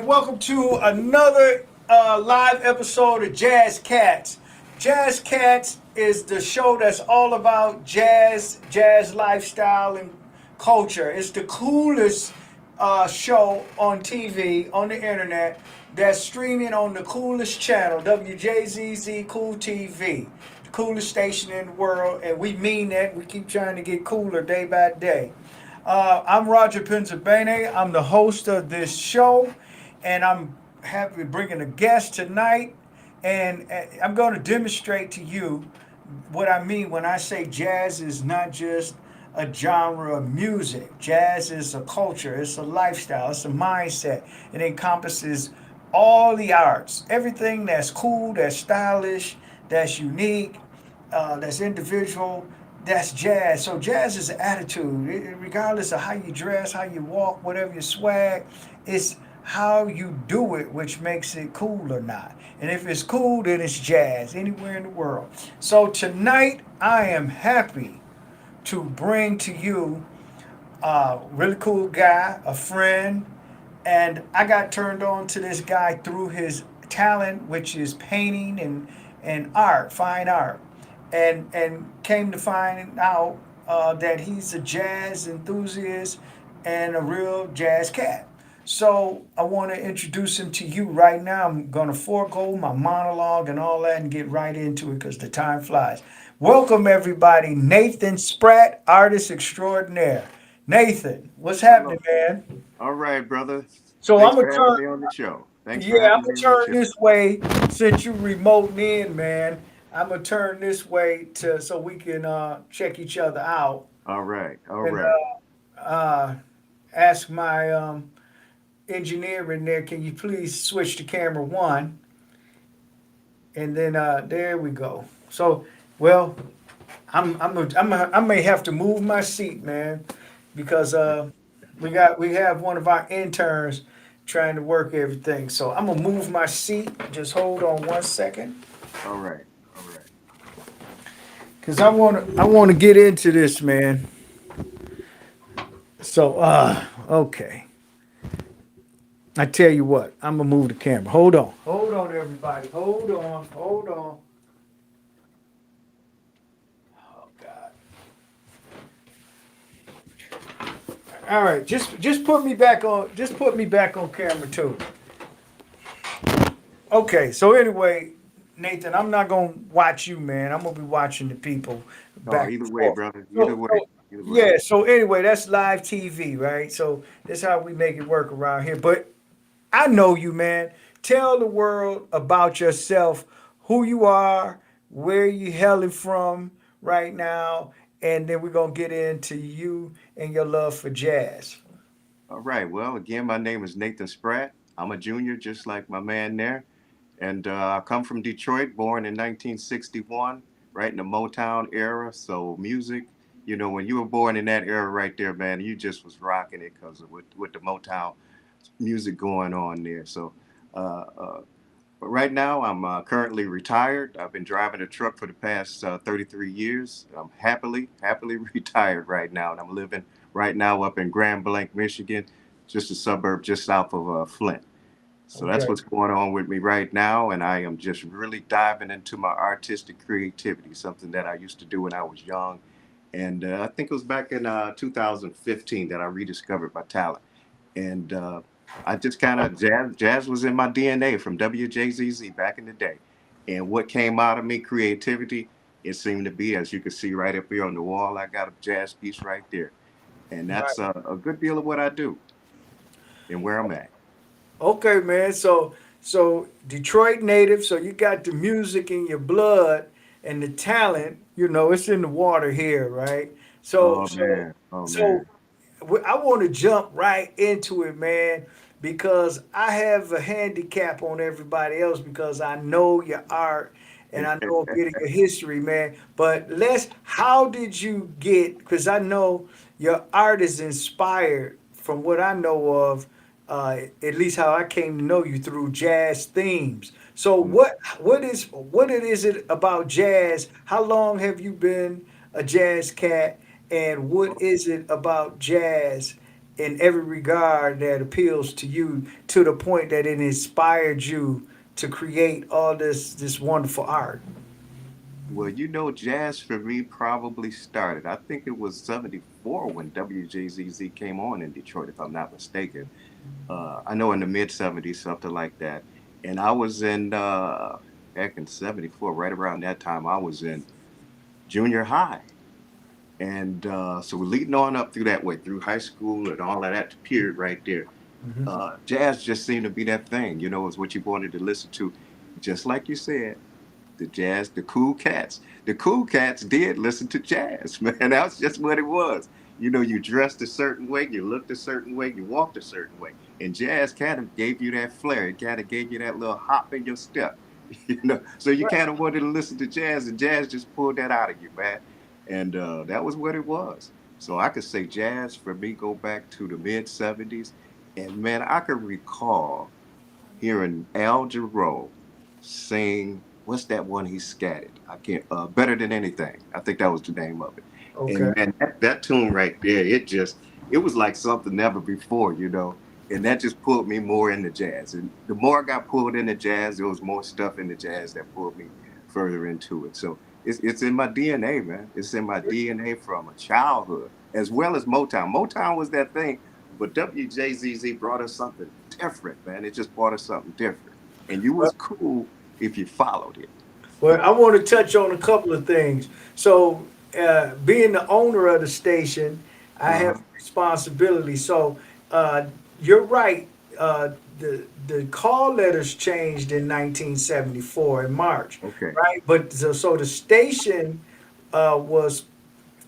welcome to another live episode of Jazz Cats. Jazz Cats is the show that's all about jazz lifestyle, and culture. It's the coolest show on TV, on the internet, that's streaming on the coolest channel, Wjzz Cool Tv, the coolest station in the world, and we mean that. We keep trying to get cooler day by day. I'm Roger Pennsylvania. I'm the host of this show, and I'm happy bringing a guest tonight. And I'm going to demonstrate to you what I mean when I say jazz is not just a genre of music. Jazz is a culture, it's a lifestyle, it's a mindset. It encompasses all the arts, everything that's cool, that's stylish, that's unique, that's individual, that's jazz. So jazz is an attitude. Regardless of how you dress, how you walk, whatever your swag, it's how you do it which makes it cool or not. And if it's cool, then it's jazz anywhere in the world. So tonight, I am happy to bring to you a really cool guy, a friend, and I got turned on to this guy through his talent, which is painting and art, fine art, and came to find out that he's a jazz enthusiast and a real jazz cat. So I want to introduce him to you right now. I'm going to forego my monologue and all that and get right into it because the time flies. Welcome everybody, Nathan Spratt, artist extraordinaire. Nathan, what's happening, Hello. man? All right, brother. So I'm Thanks gonna for having turn. me on the show. Thanks for Yeah, I'm having gonna me on the turn show. this way since you remote in, man. I'm gonna turn this way to so we can check each other out All right. All and right. ask my engineer in there. Can you please switch to camera one? And then there we go. So, well, I may have to move my seat, man, because we have one of our interns trying to work everything. So I'm gonna move my seat. Just hold on one second, All right. All right. cause I wanna get into this, man. So okay. I tell you what, I'm gonna move the camera. Hold on, everybody. Hold on. Oh God. All right, just put me back on. Just put me back on camera too. Okay, so anyway, Nathan, I'm not gonna watch you, man. I'm gonna be watching the people Oh, back and either way, forth. brother. Either So, way. so Either way. yeah, so anyway, that's live TV, right? So that's how we make it work around here. But I know you, man. Tell the world about yourself, who you are, where you hailing from right now, and then we're gonna get into you and your love for jazz. All right. Well, again, my name is Nathan Spratt. I'm a junior, just like my man there. And I come from Detroit, born in 1961, right in the Motown era. So music, when you were born in that era right there, man, you just was rocking it because with the Motown music going on there. So uh, uh, but right now, I'm currently retired. I've been driving a truck for the past 33 years. I'm happily retired right now, and I'm living right now up in Grand Blanc, Michigan, just a suburb just south of Flint. So that's Okay. what's going on with me right now, and I am just really diving into my artistic creativity, something that I used to do when I was young. And I think it was back in 2015 that I rediscovered my talent. And I just kind of jazz was in my DNA from WJZZ back in the day. And what came out of me, creativity, it seemed to be, as you can see right up here on the wall, I got a jazz piece right there. And Right. that's a good deal of what I do and where I'm at. Okay, man. So Detroit native. So you got the music in your blood and the talent. You know, it's in the water here, right? So Oh so man, oh so man. I want to jump right into it, man, because I have a handicap on everybody else because I know your art and I know a bit of your history, man. But how did you get, because I know your art is inspired from what I know of, at least how I came to know you through jazz themes. So what it is it about jazz? How long have you been a jazz cat? And what is it about jazz in every regard that appeals to you to the point that it inspired you to create all this wonderful art? Well, jazz for me probably started. I think it was '74 when WJZZ came on in Detroit, if I'm not mistaken. I know in the mid '70s, something like that. And I was in back in '74, right around that time. I was in junior high. And so we're leading on up through that way, through high school and all of that period right there. Jazz just seemed to be that thing, is what you wanted to listen to. Just like you said, the jazz, the cool cats. The cool cats did listen to jazz, man. That's just what it was. You dressed a certain way, you looked a certain way, you walked a certain way. And jazz kind of gave you that flair. It kind of gave you that little hop in your step. So you kind of wanted to listen to jazz, and jazz just pulled that out of you, man. And that was what it was. So I could say jazz for me go back to the mid '70s. And man, I could recall hearing Al Jarreau sing, what's that one he scattered? I can't, Better Than Anything. I think that was the name of it. Okay. And man, that tune right there, it was like something never before, and that just pulled me more into jazz. And the more I got pulled into jazz, there was more stuff in the jazz that pulled me further into it. So it's in my DNA, man. It's in my DNA from a childhood, as well as Motown. Motown was that thing, but WJZZ brought us something different, man. It just brought us something different. And you was cool if you followed it. Well, I want to touch on a couple of things. So, being the owner of the station, I have Uh-huh. responsibility. So, uh, you're right. The call letters changed in 1974 in March, Okay. right? But so the station was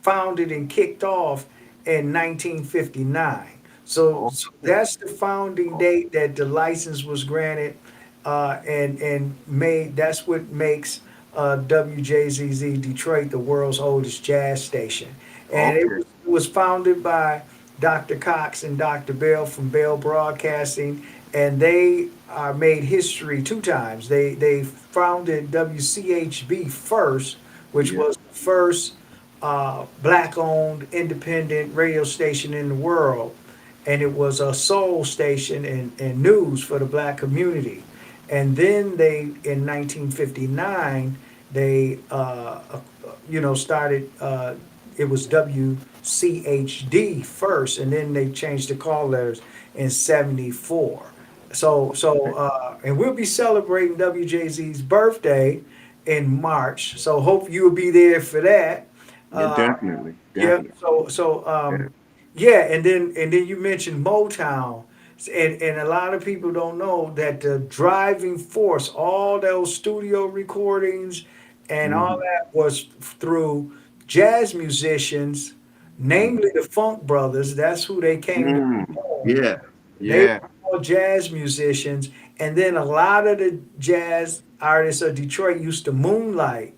founded and kicked off in 1959. So Okay. that's the founding date that the license was granted, and made. That's what makes WJZZ Detroit the world's oldest jazz station. And Okay. it was founded by Dr. Cox and Dr. Bell from Bell Broadcasting, and they made history two times. They founded WCHB first, which Yeah. was the first black owned independent radio station in the world. And it was a soul station and news for the black community. And then in 1959, they, started, it was WCHD first, and then they changed the call letters in 74. And we'll be celebrating WJZ's birthday in March. So hope you'll be there for that. Yeah, Uh, definitely. yeah. Definitely. Yeah. Yeah, and then you mentioned Motown, and a lot of people don't know that the driving force, all those studio recordings, and all Hmm. that was through jazz musicians, namely the Funk Brothers. That's who they came to Mm. own. Yeah. They were Yeah. all jazz musicians, and then a lot of the jazz artists of Detroit used to moonlight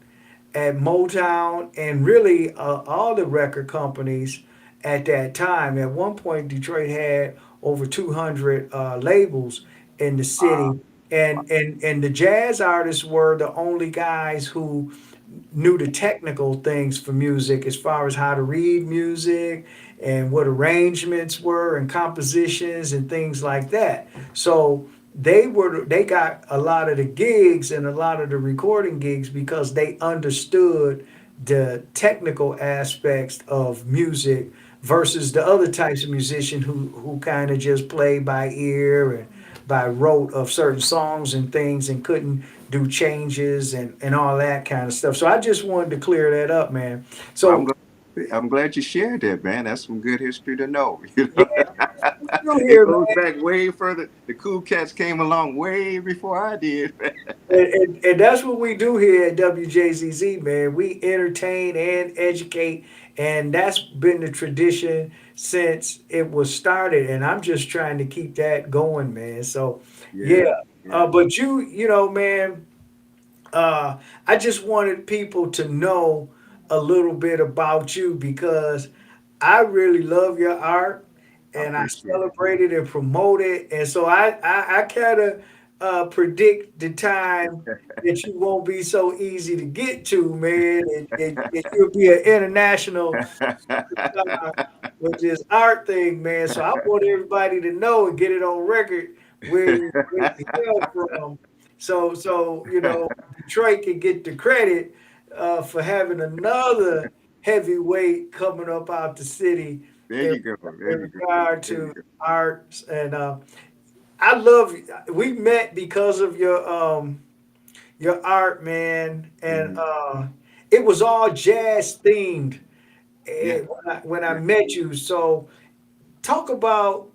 at Motown and really all the record companies at that time. At one point, Detroit had over 200 labels in the Wow. city, and the jazz artists were the only guys who knew the technical things for music as far as how to read music and what arrangements were and compositions and things like that. So they got a lot of the gigs and a lot of the recording gigs because they understood the technical aspects of music versus the other types of musician who kind of just play by ear and by rote of certain songs and things and couldn't do changes and all that kind of stuff. So I just wanted to clear that up, man. Well, So I'm glad you shared that, man. That's some good history to know. yeah, we do It here, goes man. back way further. The Cool Cats came along way before I did. And that's what we do here at WJZZ, man. We entertain and educate, and that's been the tradition since it was started. And I'm just trying to keep that going, man. So, yeah. Yeah. Yeah. But man, I just wanted people to know a little bit about you because I really love your art I and I appreciate it. celebrate it and promote it. And so I kind of predict the time that you won't be so easy to get to, man, and you'll be an international with this art thing, man. So I want everybody to know and get it on record where you hail from. So Detroit can get the credit for having another heavyweight coming up out the city There in, you go. There in you go. regard There you to go. arts. And I love we met because of your art, man, and Mhm. it was all jazz themed Yeah. when I Yeah. met you. So talk about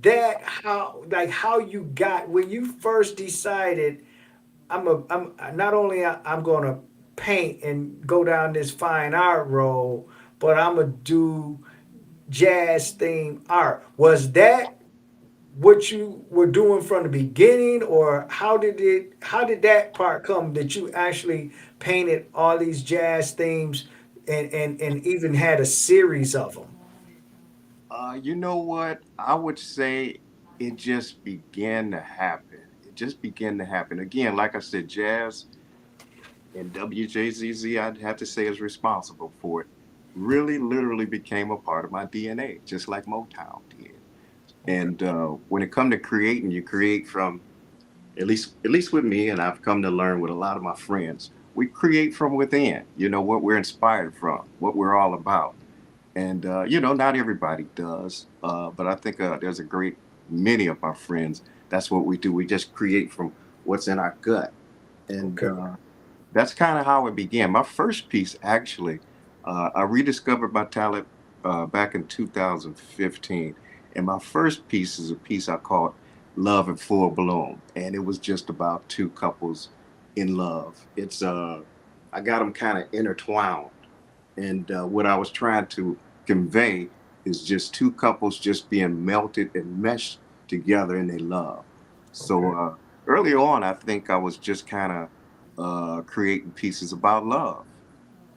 that, how you got when you first decided I'm not only I'm gonna paint and go down this fine art road, but I'm gonna do jazz themed art. Was that what you were doing from the beginning, or how did that part come that you actually painted all these jazz themes and even had a series of them? You know what? I would say it just began to happen. It just began to happen. Again, like I said, jazz and WJZZ, I'd have to say is responsible for it. Really, literally became a part of my DNA, just like Motown did. Okay. And when it come to creating, you create from at least with me, and I've come to learn with a lot of my friends. We create from within. You know what we're inspired from, what we're all about. And not everybody does, but I think there's a great many of our friends. That's what we do. We just create from what's in our gut, and Okay. that's kind of how it began. My first piece, actually, I rediscovered my talent back in 2015, and my first piece is a piece I called "Love in Full Bloom," and it was just about two couples in love. It's I got them kind of intertwined, and what I was trying to convey is just two couples just being melted and meshed together in their love. So Okay. early on, I think I was just kind of creating pieces about love.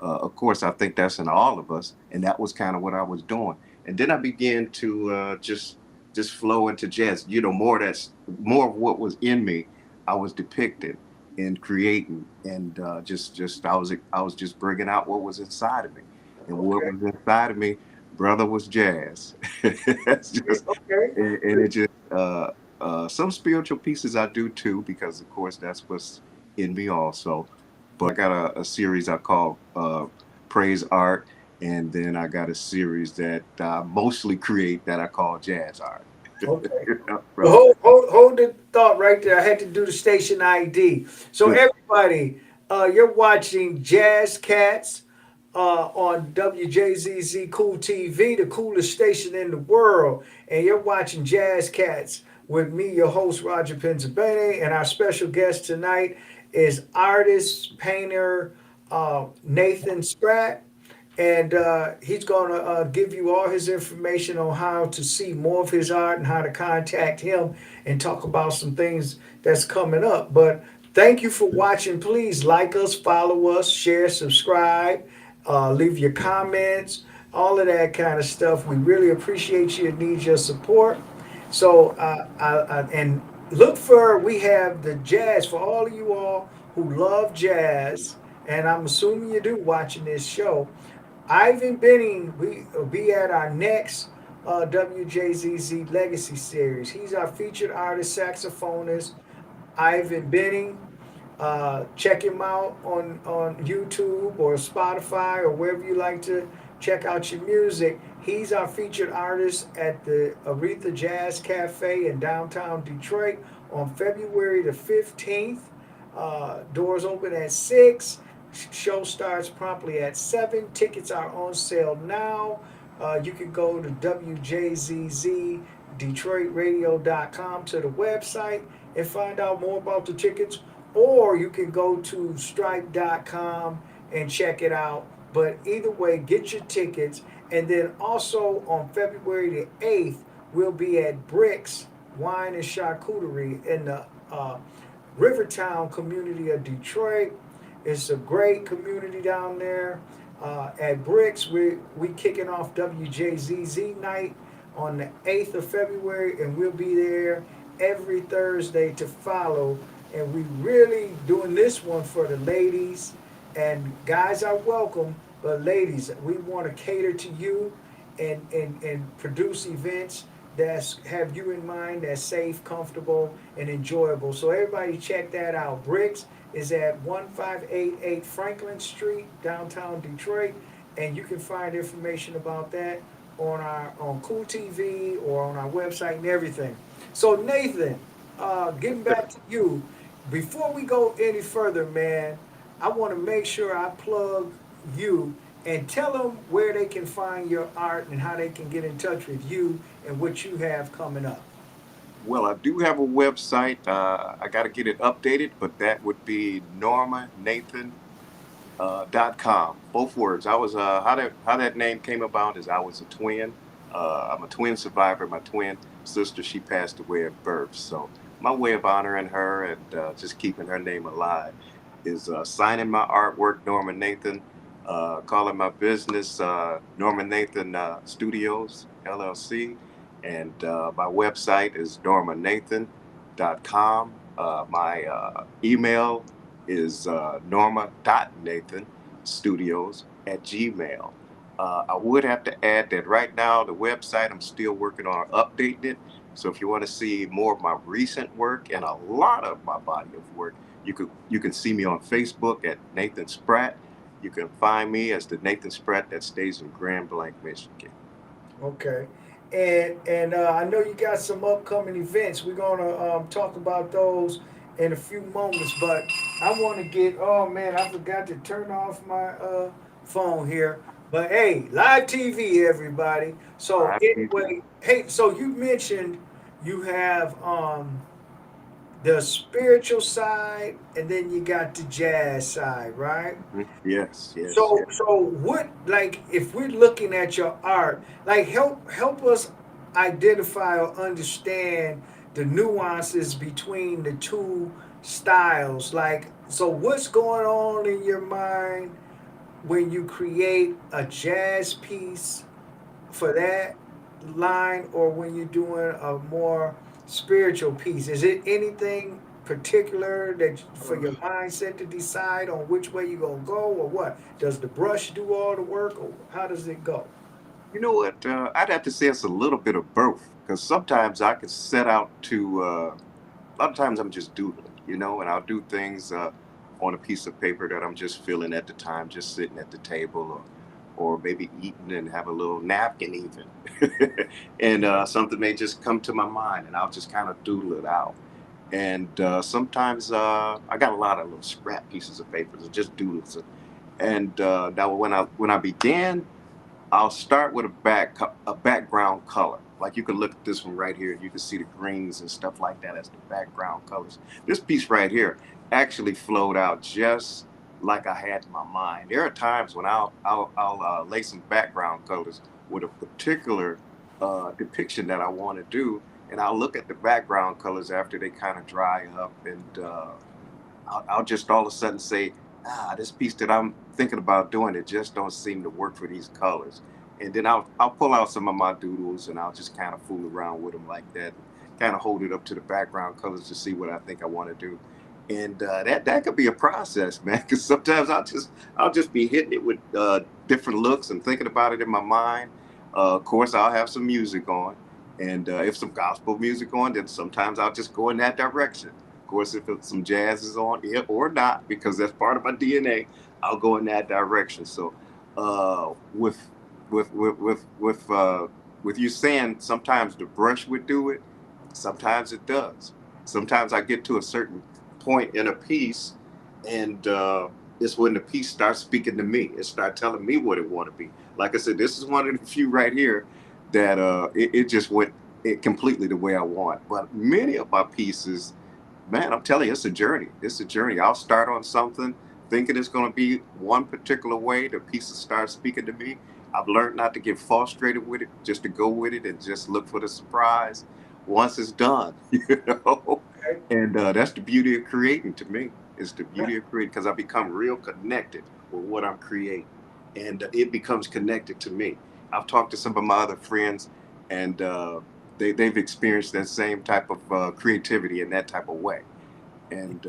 Of course, I think that's in all of us, and that was kind of what I was doing. And then I began to just flow into jazz. More of what was in me. I was depicting and creating, and just I was just bringing out what was inside of me, and what Okay. was inside of me, brother, was jazz. It's just Okay. and it just some spiritual pieces I do too, because of course that's what's in me also. But I got a series I call Praise Art, and then I got a series that I mostly create that I call Jazz Art. Okay. Well, From hold the thought right there. I had to do the station ID. So good. everybody, you're watching Jazz Cats on WJZZ Cool TV, the coolest station in the world, and you're watching Jazz Cats with me, your host Roger Penzabene, and our special guest tonight is artist painter Nathan Spratt, and he's going to give you all his information on how to see more of his art and how to contact him and talk about some things that's coming up. But thank you for watching. Please like us, follow us, share, subscribe, leave your comments, all of that kind of stuff. We really appreciate you and need your support. So and look for, we have the jazz for all of you all who love jazz, and I'm assuming you do watching this show. Ivan Benning, we will be at our next WJZZ Legacy Series. He's our featured artist saxophonist, Ivan Benning. Check him out on YouTube or Spotify or wherever you like to check out your music. He's our featured artist at the Aretha Jazz Cafe in downtown Detroit on February the 15th. Doors open at 6. Show starts promptly at 7. Tickets are on sale now. You can go to WJZZDetroitradio.com to the website and find out more about the tickets, or you can go to stripe.com and check it out. But either way, get your tickets. And then also on February the 8th, we'll be at Bricks Wine and Charcuterie in the Rivertown community of Detroit. It's a great community down there. At Bricks, we kicking off WJZZ night on the 8th of February, and we'll be there every Thursday to follow. And we really doing this one for the ladies. And guys are welcome, but ladies, we want to cater to you and produce events that have you in mind, that's safe, comfortable, and enjoyable. So everybody check that out. Bricks is at 1588 Franklin Street, downtown Detroit, and you can find information about that on Cool TV or on our website and everything. So Nathan, getting back to you, before we go any further, man, I want to make sure I plug you and tell them where they can find your art and how they can get in touch with you and what you have coming up. Well, I do have a website. I got to get it updated, but that would be normanathan.com. Both words. I was how that name came about is I was a twin. I'm a twin survivor. My twin sister, she passed away at birth. So my way of honoring her and just keeping her name alive is signing my artwork, Norman Nathan. Calling my business Norman Nathan Studios LLC, and my website is normanathan.com. My email is norma.nathanstudios@gmail. I would have to add that right now the website I'm still working on updating it. So if you want to see more of my recent work and a lot of my body of work, you can see me on Facebook at Nathan Spratt. You can find me as the Nathan Spratt that stays in Grand Blanc, Michigan. Okay. And I know you got some upcoming events. We're gonna talk about those in a few moments, but I want to get. Oh man, I forgot to turn off my phone here. But hey, live TV, everybody. So Live TV. anyway, hey, so you mentioned you have the spiritual side, and then you got the jazz side, right? Mhm. Yes, yes, So yes. so what, like, if we're looking at your art, like, help us identify or understand the nuances between the two styles. Like, so what's going on in your mind when you create a jazz piece for that line, or when you're doing a more spiritual piece? Is it anything particular that for your mindset to decide on which way you're gonna go, or what? Does the brush do all the work, or how does it go? You know what? I'd have to say it's a little bit of both because sometimes I could set out to. A lot of times I'm just doodling, and I'll do things on a piece of paper that I'm just feeling at the time, just sitting at the table, or maybe eating and have a little napkin even, and something may just come to my mind, and I'll just kind of doodle it out. And sometimes I got a lot of little scrap pieces of paper, just doodles. And now when I began, I'll start with a background color. Like you can look at this one right here, and you can see the greens and stuff like that as the background colors. This piece right here actually flowed out just like I had in my mind. There are times when I'll lay some background colors with a particular depiction that I want to do, and I'll look at the background colors after they kind of dry up, and I'll just all of a sudden say, this piece that I'm thinking about doing, it just don't seem to work for these colors. And then I'll pull out some of my doodles and I'll just kind of fool around with them like that, and kind of hold it up to the background colors to see what I think I want to do. And that could be a process, man. Because sometimes I'll just be hitting it with different looks and thinking about it in my mind. Of course, I'll have some music on, and if some gospel music on, then sometimes I'll just go in that direction. Of course, if it's some jazz is on it or not, because that's part of my DNA, I'll go in that direction. So, with with you saying sometimes the brush would do it, sometimes it does. Sometimes I get to a certain point in a piece, and it's when the piece starts speaking to me. It starts telling me what it want to be. Like I said, this is one of the few right here that it just went it completely the way I want. But many of my pieces, man, I'm telling you, it's a journey. It's a journey. I'll start on something thinking it's going to be one particular way. The pieces start speaking to me. I've learned not to get frustrated with it, just to go with it and just look for the surprise once it's done, Okay. And that's the beauty of creating to me. It's the beauty of creating because I become real connected with what I'm creating, and it becomes connected to me. I've talked to some of my other friends, and they've experienced that same type of creativity in that type of way, and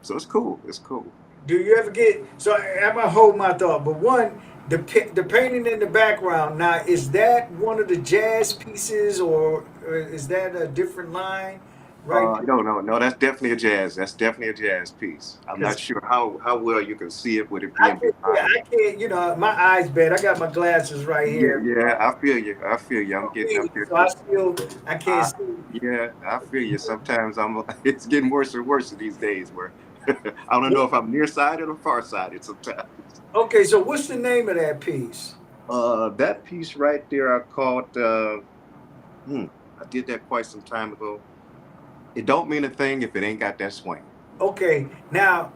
so it's cool. It's cool. Do you ever get so? I'm gonna hold my thought, but one, the painting in the background. Now, is that one of the jazz pieces, or is that a different line, right? No, no, no. That's definitely a jazz. That's definitely a jazz piece. I'm not Because sure how well you can see it with it I being can, yeah, behind me. I can't. You know, my eyes bad. I got my glasses right Yeah, here. yeah. I feel you. I feel you. I'm getting up there So I too. still I can't I, see. yeah, I feel you. Sometimes I'm. It's getting worse and worse these days. Where I don't know if I'm nearsighted or farsighted. Sometimes. Okay, so what's the name of that piece? That piece right there, I called. Hmm, I did that quite some time ago. It don't mean a thing if it ain't got that swing. Okay, now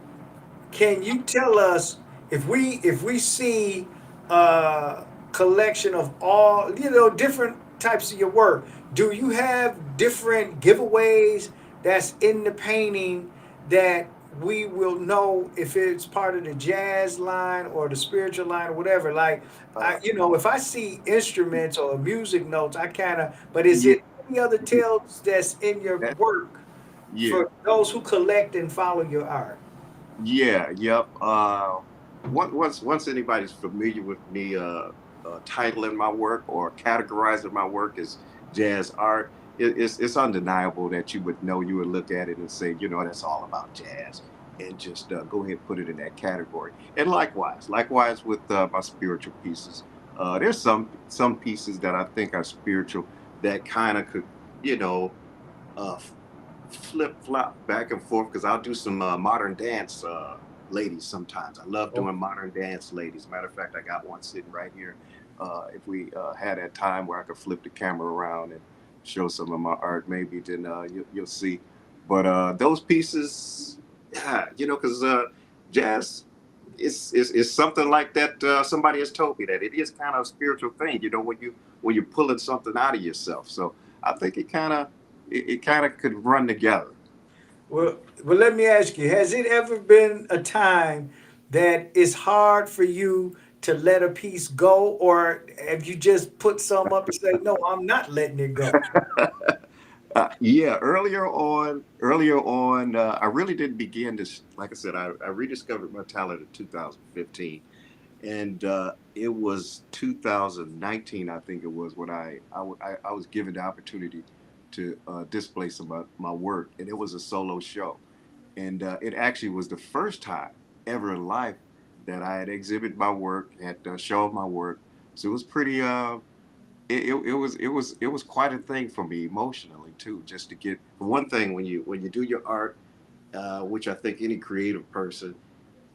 can you tell us if we see a collection of all different types of your work? Do you have different giveaways that's in the painting that we will know if it's part of the jazz line or the spiritual line or whatever? Like, Uh, if I see instruments or music notes, I kind of. But is yeah, it any other yeah, tales that's in your that, work yeah. for those who collect and follow your art? Yeah, yep. Once anybody's familiar with me titling my work or categorizing my work as jazz art, it's undeniable that you would look at it and say, that's all about jazz, and just go ahead and put it in that category. And likewise with my spiritual pieces, there's some pieces that I think are spiritual that kind of could, you know, uh, flip flop back and forth because I'll do some modern dance ladies sometimes. I love doing modern dance ladies. Matter of fact, I got one sitting right here. If we had that time where I could flip the camera around and show some of my art, maybe then you'll see. But those pieces, yeah, because jazz is something like that. Somebody has told me that it is kind of a spiritual thing. When you're pulling something out of yourself. So I think it kind of could run together. Well, let me ask you: has it ever been a time that it's hard for you to let a piece go, or have you just put some up and say, "No, I'm not letting it go"? Yeah, earlier on, I really didn't begin to, like I said, I rediscovered my talent in 2015, and it was 2019, I think it was, when I was given the opportunity to display some of my work, and it was a solo show, and it actually was the first time ever in life that I had exhibited my work, had shown my work, so it was pretty it was quite a thing for me emotionally too, just to get for one thing when you do your art, which I think any creative person,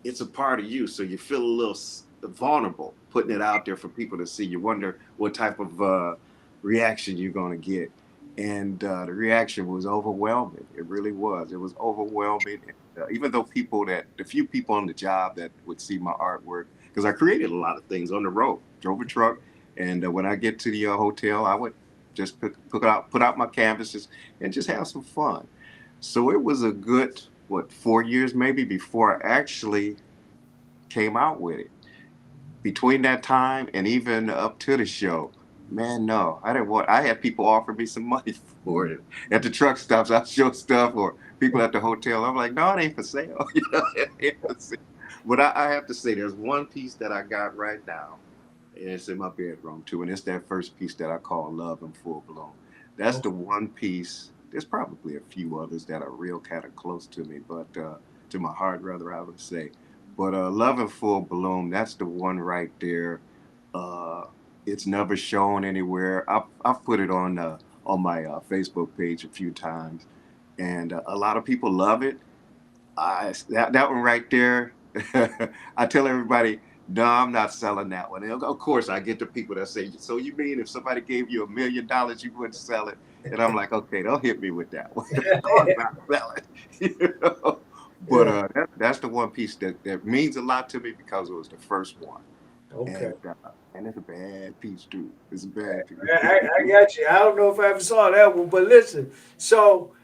it's a part of you, so you feel a little vulnerable putting it out there for people to see. You wonder what type of reaction you're going to get, and the reaction was overwhelming. It really was. It was overwhelming. And, even though the few people on the job that would see my artwork, because I created a lot of things on the road, drove a truck, and when I get to the hotel, I would just put out my canvases and just have some fun. So it was a good, what, 4 years maybe before I actually came out with it. Between that time and even up to the show, man, no, I didn't want. I had people offer me some money for it at the truck stops. I show stuff or people at the hotel. I'm like, no, it ain't for sale. It ain't for sale. But I have to say, there's one piece that I got right now, and it's in my bedroom too, and it's that first piece that I call "Love in Full Bloom." That's the one piece. There's probably a few others that are real kind of close to me, but to my heart, rather, I would say. But "Love in Full Bloom," that's the one right there. Uh, it's never shown anywhere. I've put it on my Facebook page a few times, and a lot of people love it. That one right there. I tell everybody, no, I'm not selling that one. And of course, I get the people that say, "So you mean if somebody gave you $1 million, you wouldn't sell it?" And I'm like, "Okay, don't hit me with that one. Of course, not sell it." You know? But Yeah. that's the one piece that means a lot to me because it was the first one, Okay. and it's a bad piece too. It's a bad piece. I got you. I don't know if I ever saw that one, but listen. So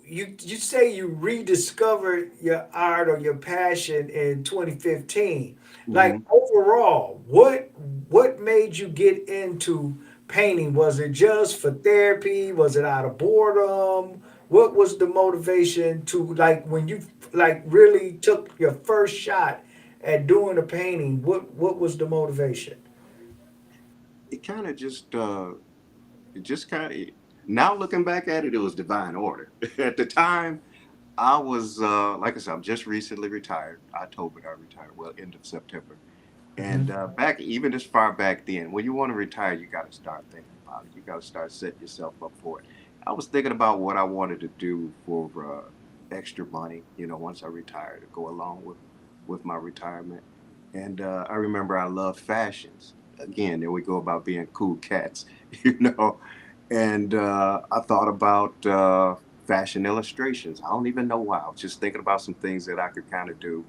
you say you rediscovered your art or your passion in 2015. Like Hmm. overall, what made you get into painting? Was it just for therapy? Was it out of boredom? What was the motivation to, like, when you like really took your first shot at doing a painting? What was the motivation? It kind of just it just kind of now looking back at it, it was divine order. At the time, I was like I said, I'm just recently retired. October I retired. Well, end of September. And Hmm. back even as far back then, when you want to retire, you got to start thinking about it. You got to start setting yourself up for it. I was thinking about what I wanted to do for extra money. Once I retired, to go along with my retirement. And I remember I loved fashions. Again, there we go about being cool cats, you know. And I thought about fashion illustrations. I don't even know why. I was just thinking about some things that I could kind of do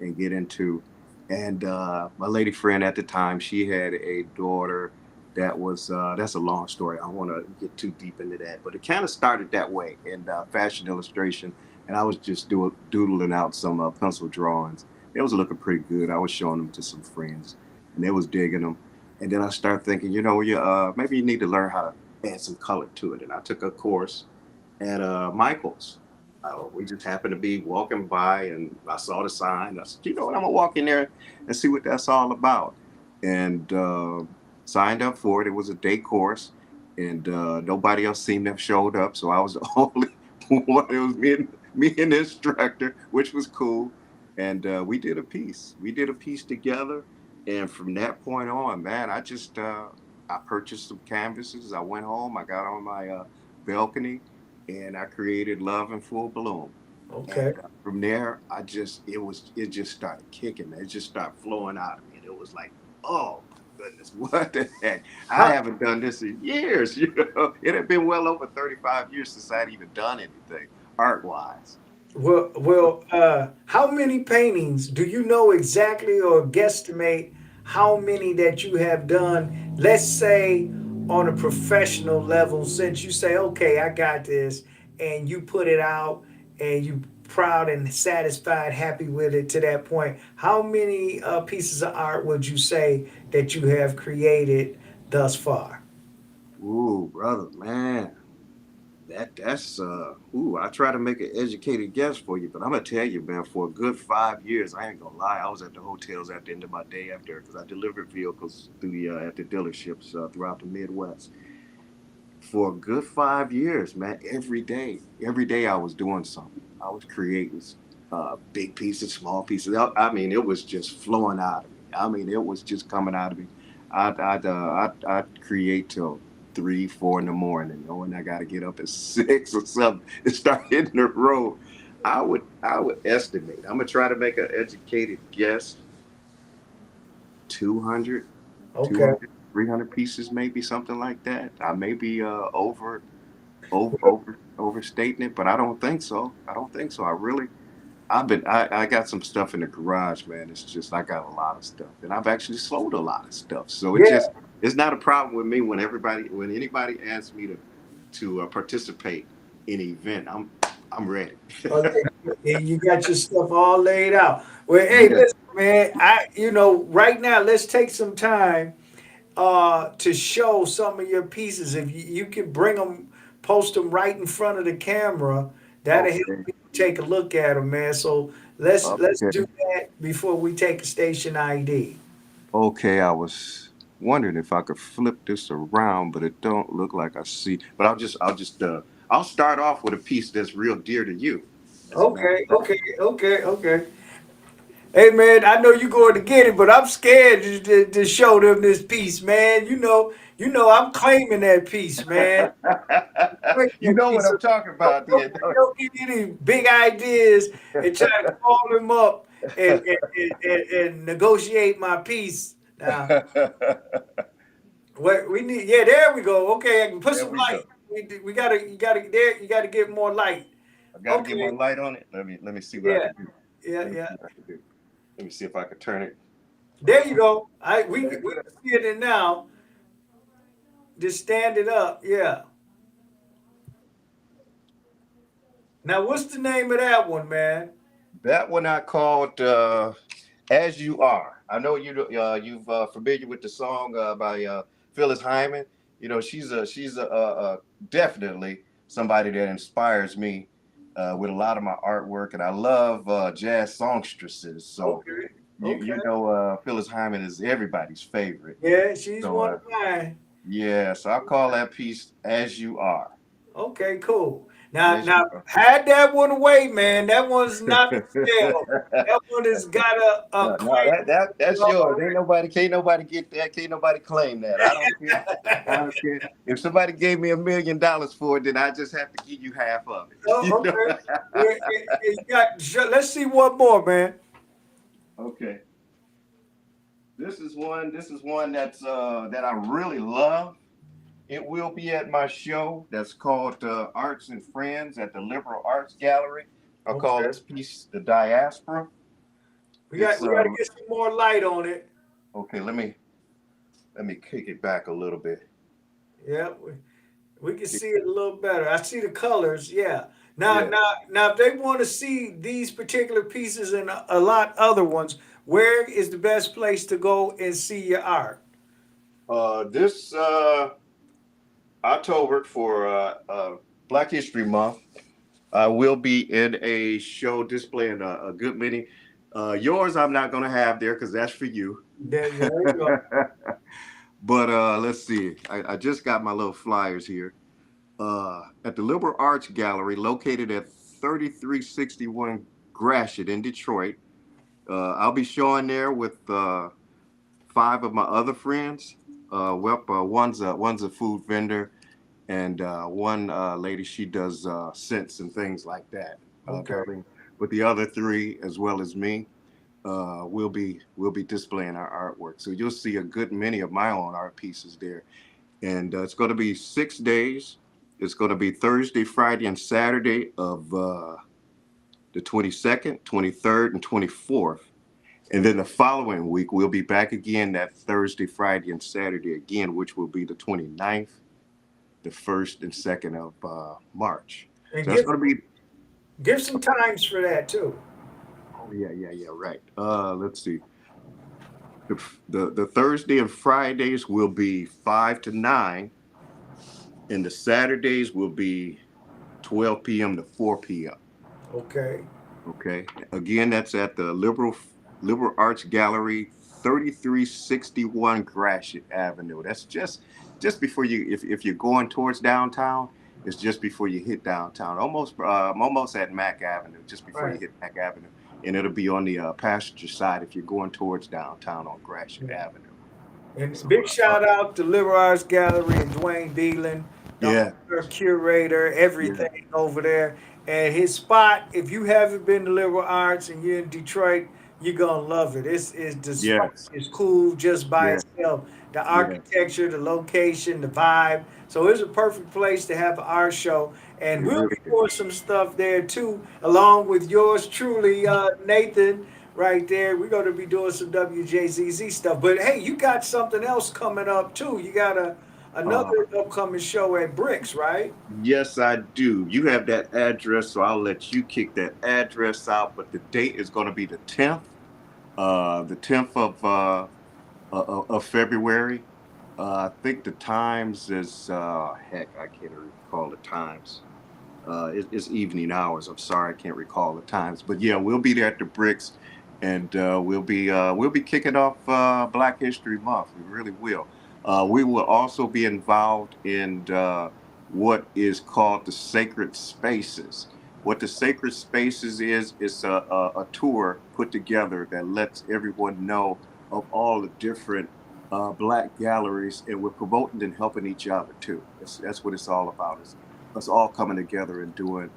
and get into. And my lady friend at the time, she had a daughter that was, that's a long story. I don't want to get too deep into that, but it kind of started that way in fashion illustration. And I was just doodling out some pencil drawings. It was looking pretty good. I was showing them to some friends and they was digging them. And then I started thinking, maybe you need to learn how to add some color to it. And I took a course at Michael's. We just happened to be walking by, and I saw the sign. I said, you know what, I'm gonna walk in there and see what that's all about. And signed up for it. It was a day course, and nobody else seemed to have showed up, so I was the only one. It was me and the instructor, which was cool. And we did a piece. We did a piece together, and from that point on, man, I purchased some canvases. I went home. I got on my balcony and I created Love in Full Bloom. Okay. And from there, it just started kicking, man. It just started flowing out of me. And it was like, oh my goodness, what the heck? I How, haven't done this in years, you know. It had been well over 35 years since I'd even done anything art wise. how many paintings do you know exactly or guesstimate how many that you have done? Let's say on a professional level, since you say, okay, I got this, and you put it out and you proud and satisfied, happy with it to that point. How many pieces of art would you say that you have created thus far? Ooh, brother, man. That's I try to make an educated guess for you, but I'm gonna tell you, man, for a good 5 years, I ain't gonna lie, I was at the hotels at the end of my day after because I delivered vehicles through the at the dealerships throughout the Midwest. For a good 5 years, man, every day I was doing something. I was creating big pieces, small pieces. I mean, it was just flowing out of me. I mean, it was just coming out of me. I'd create till 3, 4 in the morning, knowing I got to get up at 6 or something and start hitting the road. I would estimate. I'm gonna try to make an educated guess. 200, Okay. 200, 300 pieces, maybe something like that. I may be overstating it, but I don't think so. I don't think so. I got some stuff in the garage, man. It's just I got a lot of stuff, and I've actually sold a lot of stuff. So Yeah. it's not a problem with me when anybody asks me to participate in an event. I'm ready. Okay, and you got your stuff all laid out. Well, hey, Yeah. listen, man. Right now, let's take some time to show some of your pieces. If you can bring them, post them right in front of the camera, that'll help Okay. people take a look at them, man. So let's Okay. do that before we take a station ID. Okay. I was wondering if I could flip this around, but it don't look like I see. But I'll start off with a piece that's real dear to you. As a matter Okay, of fact. okay. Hey man, I know you going to get it, but I'm scared to show them this piece, man. I'm claiming that piece, man. Claiming You that know what piece. So I'm talking don't, about, don't, then. don't get any big ideas and try to call them up and negotiate my piece. Now, what we need, yeah, there we go. Okay, I can put There some we go. light. You gotta get more light. I got to get Okay, more light on it. Let me see what I yeah, can do. yeah, Let me yeah. see what I can do. Let me see if I can turn it. There you go. We Okay, can good. see it in now. Just stand it up. Yeah. Now, what's the name of that one, man? That one I called "As You Are." I know you've familiar with the song by Phyllis Hyman. she's definitely somebody that inspires me with a lot of my artwork, and I love jazz songstresses. So Okay. you Okay. know Phyllis Hyman is everybody's favorite. Yeah, she's So one of mine. yeah, so I call that piece "As You Are." Okay, cool. Now, As you now, had that one away, man. That one's not for sale. are. That one has got a No, claim. that's yours. Can't nobody get that. Can't nobody claim that. I don't care. I don't care. If somebody gave me $1 million for it, then I just have to give you half of it. You Oh, know? okay. You got. Let's see one more, man. Okay. This is one that I really love. It will be at my show that's called Arts and Friends at the Liberal Arts Gallery. I call Okay. this piece The Diaspora. We got It's we got to get some more light on it. okay, let me kick it back a little bit. Yeah, we can see it a little better. I see the colors. Yeah. Now, Yeah. now, now, if they want to see these particular pieces and a lot other ones, where is the best place to go and see your art? This October for Black History Month, I will be in a show displaying a good many. Yours, I'm not going to have there because that's for you. There you go. But let's see. I just got my little flyers here. At the Liberal Arts Gallery, located at 3361 Gratiot in Detroit. I'll be showing there with five of my other friends. One's a food vendor, and one lady, she does scents and things like that. Okay. Darling. But the other three, as well as me, we'll be displaying our artwork. So you'll see a good many of my own art pieces there, and it's going to be 6 days. It's going to be Thursday, Friday, and Saturday of the 22nd, 23rd, and 24th. And then the following week, we'll be back again that Thursday, Friday, and Saturday again, which will be the 29th, the 1st, and 2nd of March. And So that's going to be, give some times for that too. oh, yeah, right. Let's see. The Thursday and Fridays will be 5 to 9, and the Saturdays will be 12 p.m. to 4 p.m. Okay. Okay. Again, that's at the Liberal Arts Gallery, 3361 Gratiot Avenue. That's just before if you're going towards downtown, it's just before you hit downtown. I'm almost at Mack Avenue, just before you Right. hit Mack Avenue, and it'll be on the passenger side if you're going towards downtown on Gratiot Yeah. Avenue. And So big shout out to Liberal Arts Gallery and Dwayne Dealing, the yeah, owner, curator, yeah, everything over there. And his spot, if you haven't been to Liberal Arts and you're in Detroit, you're gonna love it. It's the spot yes, is cool just by yes, itself. The yes. architecture, the location, the vibe. So it's a perfect place to have an art show. And It we'll really be is. doing some stuff there too, along with yours truly, Nathan right there. We're going to be doing some WJZZ stuff. But hey, you got something else coming up too. You got Uh, another upcoming show at Bricks, right? Yes, I do. You have that address, so I'll let you kick that address out. But the date is going to be the 10th of February. I think the times is heck, I can't recall the times. It's evening hours. I'm sorry, I can't recall the times. But yeah, we'll be there at the Bricks, and we'll be kicking off Black History Month. We really will. We will also be involved in what is called the Sacred Spaces. What the Sacred Spaces is a tour put together that lets everyone know of all the different Black galleries, and we're promoting and helping each other too. That's what it's all about. It's us all coming together and doing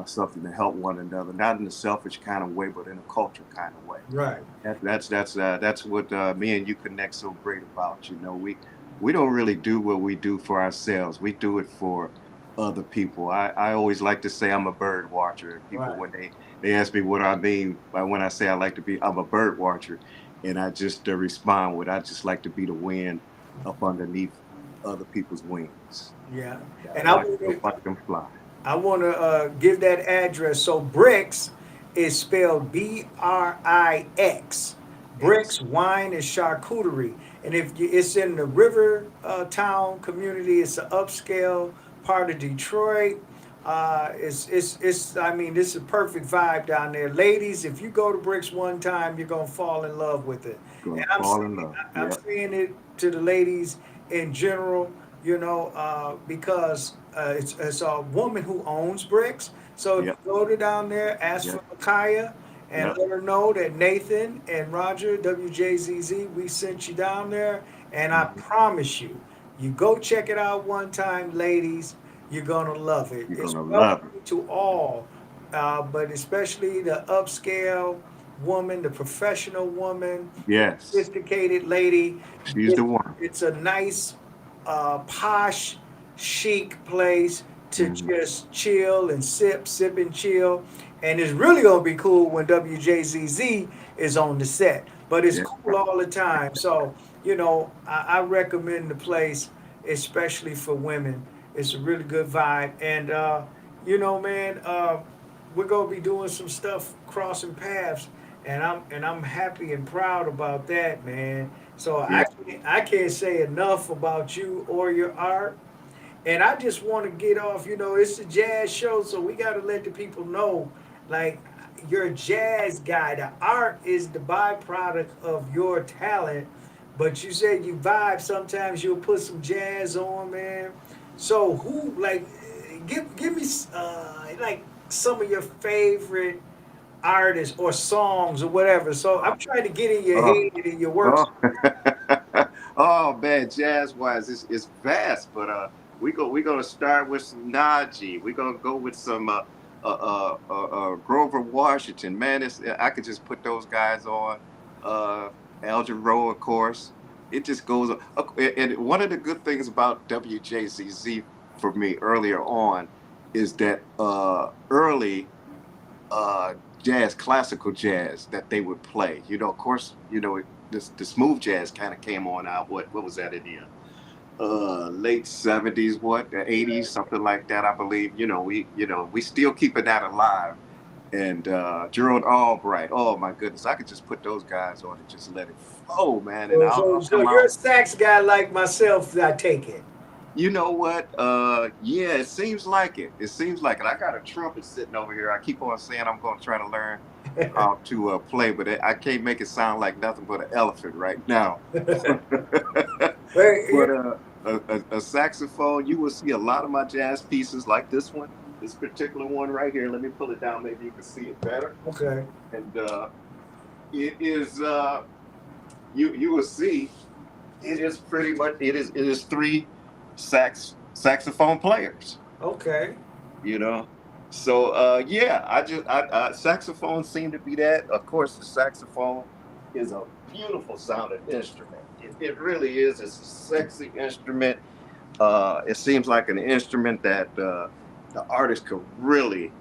something to help one another, not in a selfish kind of way, but in a culture kind of way. Right. That's what me and you connect so great about. You know, we don't really do what we do for ourselves. We do it for other people. I always like to say I'm a bird watcher. And people Right. when they ask me what I mean by when I say I like to be, I'm a bird watcher, and I just respond with I just like to be the wind up underneath other people's wings. Yeah. Yeah, And watch them fly. I want to give that address. So Bricks is spelled Brix. Bricks Wine and Charcuterie, and if you, it's in the River Town community, it's an upscale part of Detroit. It's I mean, this is a perfect vibe down there, ladies. If you go to Bricks one time, you're gonna fall in love with it. And Gonna fall in love. I'm Yep. saying it to the ladies in general, because it's a woman who owns Bricks. So if you Yep. go to down there, ask for Yep. Micaiah and Yep. let her know that Nathan and Roger, WJZZ, we sent you down there. And I Mhm. promise you, you go check it out one time, ladies, you're gonna love it. You're It's gonna love it. welcoming to all, but especially the upscale woman, the professional woman, the Yes. sophisticated lady. She's It, the one. it's a nice, posh, chic place to Hmm. just chill and sip and chill. And it's really gonna be cool when WJZZ is on the set. But it's Yeah. cool all the time. So, I recommend the place, especially for women. It's a really good vibe. And man, we're gonna be doing some stuff, crossing paths, and I'm happy and proud about that, man. So Yeah. I can't say enough about you or your art. And I just want to get off, it's a jazz show, so we got to let the people know, like, you're a jazz guy. The art is the byproduct of your talent, but you said you vibe. Sometimes you'll put some jazz on, man. So who, like, give me, like, some of your favorite artists or songs or whatever. So I'm trying to get in your Oh. head and your works. Oh. Oh man, jazz wise, it's vast. But we're gonna start with some Najee. We're gonna go with some Grover Washington. Man, it's I could just put those guys on. Uh, Al Jarreau, of course. It just goes. And one of the good things about WJZZ for me earlier on is that early uh jazz, classical jazz that they would play. Of course, this the smooth jazz kind of came on out. What was that in the late 70s, what, the 80s, something like that, I believe. We still keeping that alive. And Gerald Albright, oh my goodness, I could just put those guys on and just let it flow, man, and So, I'll so, so come you're a out. sax guy like myself, I take it. You know what? Yeah, it seems like it. It seems like it. I got a trumpet sitting over here. I keep on saying I'm going to try to learn how to play, but I can't make it sound like nothing but an elephant right now. Well, But a saxophone, you will see a lot of my jazz pieces like this one, this particular one right here. Let me pull it down. Maybe you can see it better. okay. And it is you will see it is pretty much it is three saxophone players. Okay. you know. So yeah, saxophone seem to be that. Of course, the saxophone is a beautiful sounding instrument. It really is. It's a sexy instrument. It seems like an instrument that the artist could really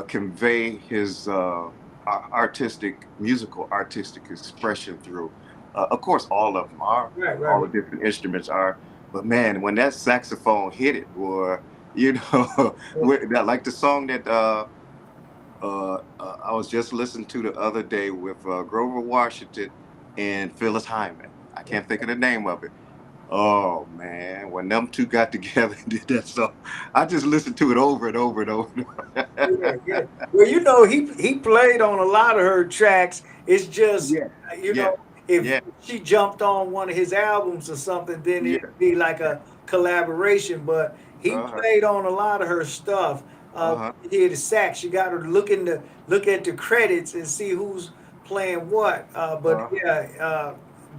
convey his artistic expression through. Of course, all of them are. Right, right, All right. the different instruments are. But man, when that saxophone hit it, boy, like the song that I was just listening to the other day with Grover Washington and Phyllis Hyman. I can't think of the name of it. Oh man, when them two got together and did that song, I just listened to it over and over and over. And Yeah, over. yeah. Well, he played on a lot of her tracks. It's just, Yeah, you yeah, know, if yeah, she jumped on one of his albums or something, then yeah. it'd be like a collaboration. But he Uh huh. played on a lot of her stuff. Uh huh. You hear the sax. You got to look at the credits and see who's playing what. But Uh yeah,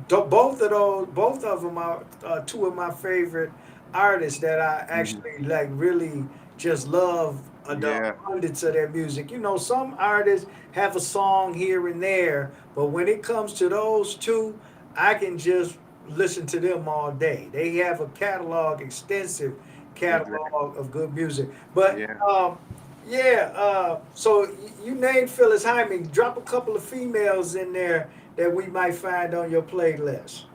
both of them are two of my favorite artists that I hmm. actually like. Really just love the Yeah. abundance of their music. Some artists have a song here and there, but when it comes to those two, I can just listen to them all day. They have a catalog, extensive Exactly. catalog of good music. But Yeah. yeah, so you named Phyllis Hyman. Drop a couple of females in there that we might find on your playlist.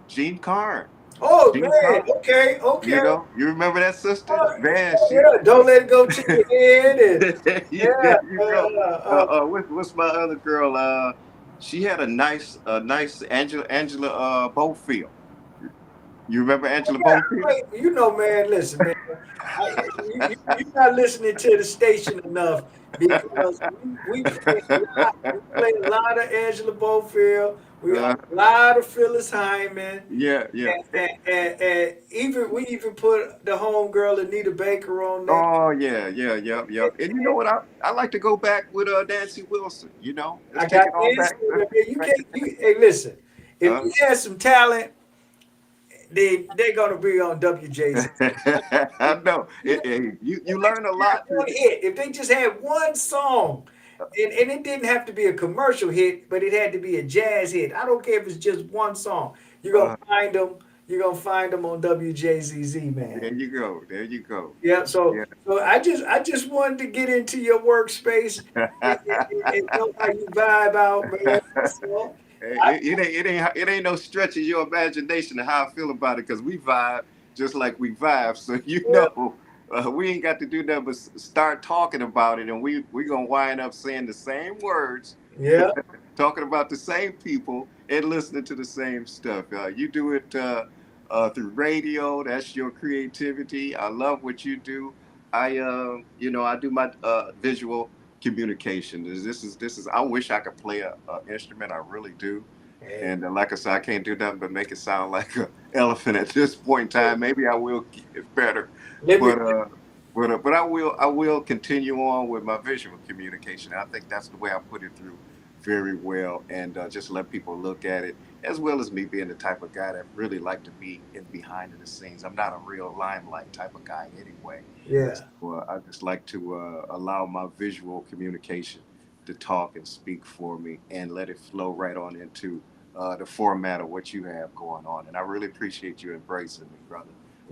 Gene Carn. Oh Gene man, Carn. okay, okay. You remember that sister? Oh, Man, yeah, don't let it go to your head. And there yeah, you go. What's my other girl? she had a nice Angela Bofield. You remember Angela Yeah, Bofield? you know, man. Listen, man. You're not listening to the station enough because we play a lot. We play a lot of Angela Bofield. We a Uh, lot of Phyllis Hyman, yeah, yeah. and even we even put the homegirl Anita Baker on there. Oh yeah, yeah, yep, yep. And you know what? I like to go back with Nancy Wilson. Let's I take got it on this. back. You can't. Hey, listen. If Uh, you have some talent, they're gonna be on WJZ. I know. You know, You if they learn a just had lot through. one hit, if they just had one song, and it didn't have to be a commercial hit, but it had to be a jazz hit. I don't care if it's just one song. You're gonna Uh, find them. You're gonna find them on WJZZ, man. there you go. There you go. Yeah. So, Yeah. so I just wanted to get into your workspace and know how you vibe out, man. So, I, It ain't no stretch of your imagination of how I feel about it because we vibe just like we vibe. So yeah, we ain't got to do nothing but start talking about it, and we gonna wind up saying the same words, yeah, talking about the same people, and listening to the same stuff. You do it through radio. That's your creativity. I love what you do. I do my visual communication. This is. I wish I could play a instrument. I really do. hey, And like I said, I can't do nothing but make it sound like an elephant at this point in time. Maybe I will get better, let me. but I will continue on with my visual communication. I think that's the way I put it through very well, and just let people look at it, as well as me being the type of guy that really like to be in behind the scenes. I'm not a real limelight type of guy anyway. Yeah. Well, I just like to allow my visual communication to talk and speak for me and let it flow right on into the format of what you have going on. And I really appreciate you embracing me, brother.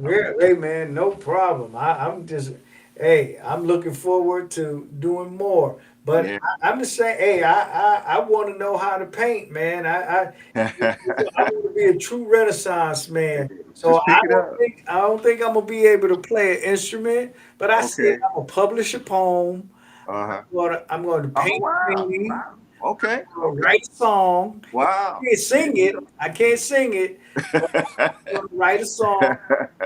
I Yeah, really, hey man, no problem. I'm just, hey, I'm looking forward to doing more. But yeah. I'm just saying, hey, I want to know how to paint, man. I want to be a true Renaissance man. So Just pick it up. I don't think I'm gonna be able to play an instrument. But I said Okay. I'm gonna publish a poem. Uh-huh. I'm going to Oh, paint a wow. painting. Wow. Okay. I'm gonna Okay. write a song. Wow. Can't There sing you it. go. I can't sing it. But I'm gonna write a song.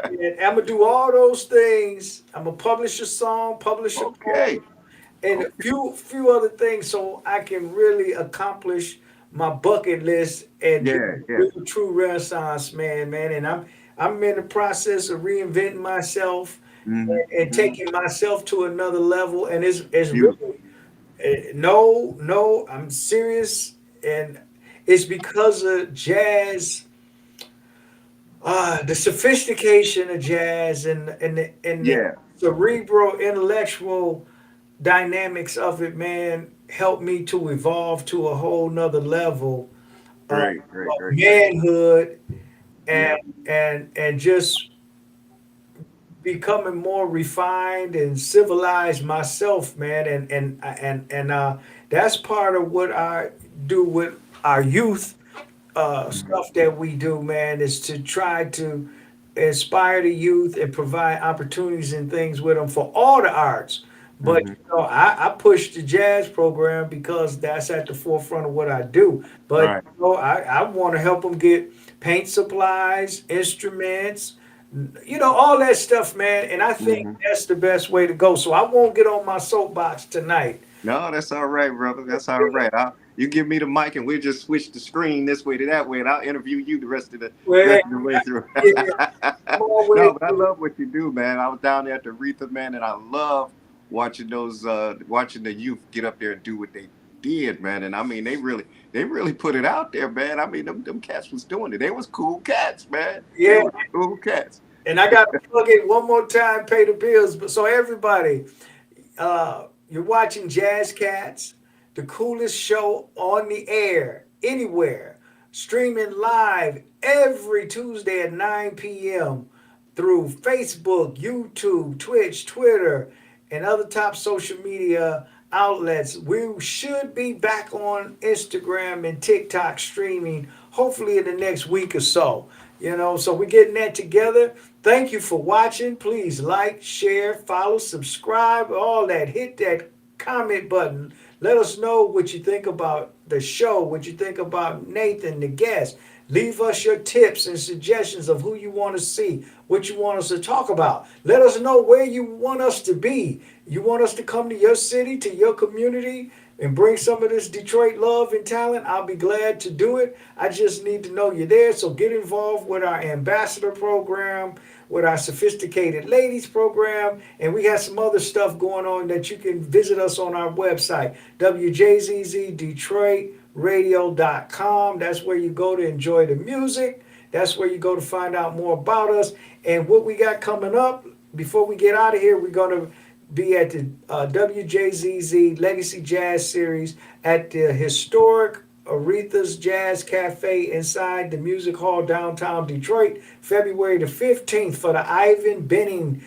And I'm gonna do all those things. I'm gonna publish a song, publish a poem, Okay. and a Okay. few other things, so I can really accomplish my bucket list and be Yeah. a Yeah. real true Renaissance man, man. And I'm in the process of reinventing myself Hmm. and Hmm. taking myself to another level. And it's Beautiful. really no, I'm serious, and it's because of jazz, the sophistication of jazz and the Yeah. cerebral intellectual dynamics of it, man, helped me to evolve to a whole nother level Great. Great. of Great. Great. manhood and Yeah. and just becoming more refined and civilized myself, man, and that's part of what I do with our youth Hmm. stuff that we do, man, is to try to inspire the youth and provide opportunities and things with them for all the arts. But Hmm. I push the jazz program because that's at the forefront of what I do. But Right. I want to help them get paint supplies, instruments, all that stuff, man. And I think Hmm. that's the best way to go. So I won't get on my soapbox tonight. No, that's all right, brother. That's all right. You give me the mic, and we'll just switch the screen this way to that way, and I'll interview you the rest of the Well, rest of the way through. yeah, I'm always. No, but I love what you do, man. I was down there at the Retha, man, and I love watching the youth get up there and do what they did, man. And I mean, they really put it out there, man. I mean, them cats was doing it. They was cool cats, man. They Yeah, were cool cats. and I got to plug it one more time, pay the bills. But so everybody, you're watching Jazz Cats, the coolest show on the air anywhere, streaming live every Tuesday at 9 p.m. through Facebook, YouTube, Twitch, Twitter, and other top social media outlets. We should be back on Instagram and TikTok streaming hopefully in the next week or so. So we're getting that together. Thank you for watching. Please like, share, follow, subscribe, all that. Hit that comment button. Let us know what you think about the show, what you think about Nathan, the guest. Leave us your tips and suggestions of who you want to see, what you want us to talk about. Let us know where you want us to be. You want us to come to your city, to your community, and bring some of this Detroit love and talent. I'll be glad to do it. I just need to know you're there. So get involved with our ambassador program, with our sophisticated ladies program, and we have some other stuff going on that you can visit us on our website, wjzzdetroitradio.com. That's where you go to enjoy the music. That's where you go to find out more about us and what we got coming up. Before we get out of here, we're going to be at the WJZZ Legacy Jazz Series at the historic Aretha's Jazz Cafe inside the Music Hall downtown Detroit, February the 15th for the Ivan Benning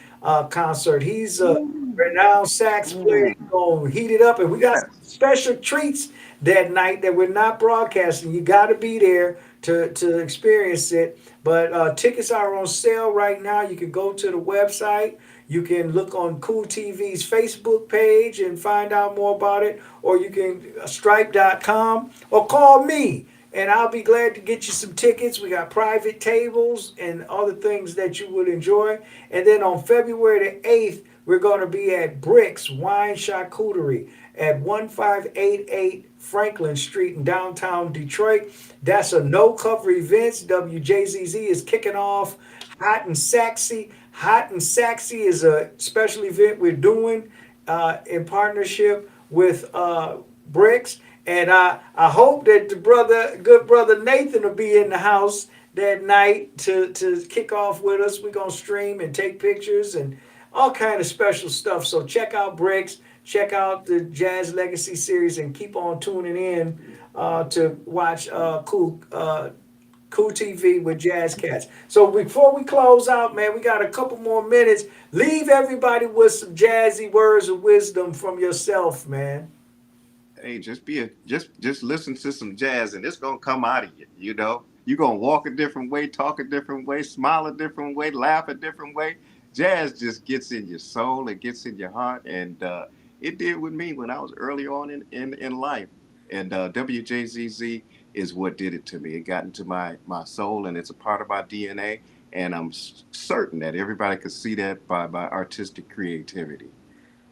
concert. He's a renowned sax player. He's going to heat it up, and we got some Yes. special treats that night that we're not broadcasting. You got to be there to experience it. But tickets are on sale right now. You can go to the website. You can look on Cool TV's Facebook page and find out more about it, or you can stripe.com or call me and I'll be glad to get you some tickets. We got private tables and other things that you would enjoy. And then on February the 8th, we're going to be at Bricks Wine Charcuterie at 1588 Franklin Street in downtown Detroit. That's a no cover event. WJZZ is kicking off Hot and Sexy. Hot and Sexy is a special event we're doing in partnership with Bricks. And I hope that the good brother Nathan will be in the house that night to kick off with us. We're going to stream and take pictures and all kind of special stuff. So check out Bricks, check out the Jazz Legacy series, and keep on tuning in to watch Cool TV with Jazz Cats. So before we close out, man, we got a couple more minutes. Leave everybody with some jazzy words of wisdom from yourself, man. Hey, just listen to some jazz and it's gonna come out of you. You know, you're gonna walk a different way, talk a different way, smile a different way, laugh a different way. Jazz just gets in your soul, it gets in your heart, and it did with me when I was early on in life. And WJZZ is what did it to me. It got into my soul, and it's a part of my DNA. And I'm certain that everybody could see that by artistic creativity.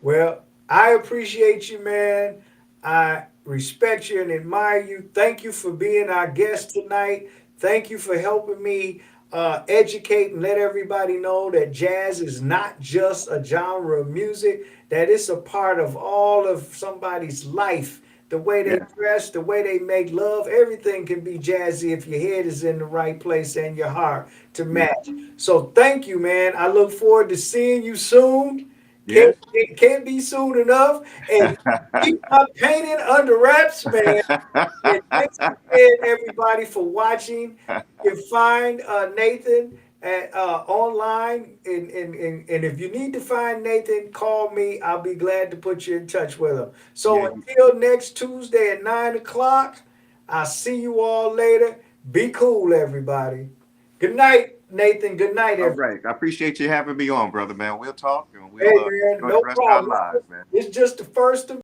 Well, I appreciate you, man. I respect you and admire you. Thank you for being our guest tonight. Thank you for helping me educate and let everybody know that jazz is not just a genre of music, that it's a part of all of somebody's life. The way they Yeah. dress, the way they make love, everything can be jazzy if your head is in the right place and your heart to Yeah. match. So thank you, man. I look forward to seeing you soon. Can't, Yes. it can't be soon enough. And keep my painting under wraps, man. And thanks again, everybody, for watching. You can find Nathan online. And if you need to find Nathan, call me. I'll be glad to put you in touch with him. So Yeah. until next Tuesday at 9 o'clock, I'll see you all later. Be cool, everybody. Good night, Nathan. Good night, All everybody. right. I appreciate you having me on, brother, man. We'll talk and Hey, we'll man, enjoy the no rest of our problem. lives, man. It's just the first of